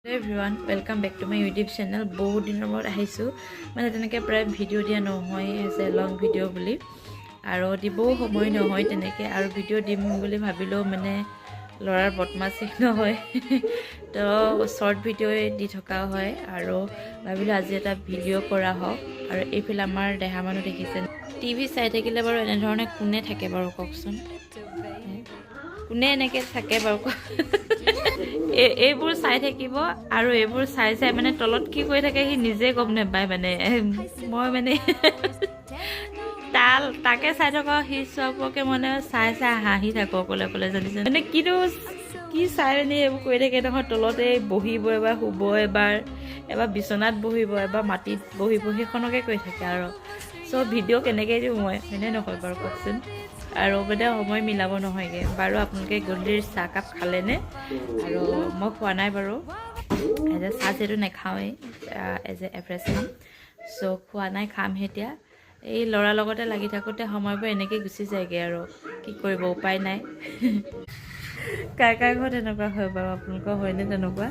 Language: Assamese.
Hello everyone, welcome back to my YouTube channel. বহুত দিনৰ মূৰত আহিছো মানে তেনেকৈ প্ৰায় ভিডিঅ' দিয়া নহয় এজ এ লং ভিডিঅ' বুলি আৰু দিবও সময় নহয় তেনেকৈ আৰু ভিডিঅ' দিম বুলি ভাবিলেও মানে লৰাৰ বদমাছি নহয় তো শৰ্ট ভিডিঅ' দি থকা হয় আৰু ভাবিলো আজি এটা ভিডিঅ' কৰা হওক আৰু এইফালে আমাৰ দেহা মানুহ দেখিছে টিভি চাই থাকিলে বাৰু এনে ধৰণে কোনে থাকে বাৰু কওকচোন কোনে এনেকৈ থাকে বাৰু এইবোৰ চাই থাকিব আৰু এইবোৰ চাই চাই মানে তলত কি কৰি থাকে সি নিজে গম নাপায় মানে মই মানে তাকে চাই থকা সি চবকে মানে চাই চাই হাঁহি থাকো অকলে অকলে জানিছে মানে কিন্তু কি চাই মানে এইবোৰ কৰি থাকে নহয় তলতে বহিব এবাৰ শুব এবাৰ বিচনাত বহিব এবাৰ মাটিত বহিব সেইখনকে কৰি থাকে আৰু চব ভিডিঅ' কেনেকৈ দিওঁ মই হয়নে নহয় বাৰু কওকচোন আৰু মানে সময় মিলাব নহয়গৈ বাৰু আপোনালোকে গধূলিৰ চাহকাপ খালেনে আৰু মই খোৱা নাই বাৰু এজ এ চাহ যিহেতু নাখাওঁৱেই এজ এ এভাৰেজ খাম চ' খোৱা নাই খামহে এতিয়া এই ল'ৰাৰ লগতে লাগি থাকোঁতে সময়বোৰ এনেকৈ গুচি যায়গৈ আৰু কি কৰিব উপায় নাই কাৰ কাৰ ঘৰত এনেকুৱা হয় বাৰু আপোনালোকৰ হয়নে তেনেকুৱা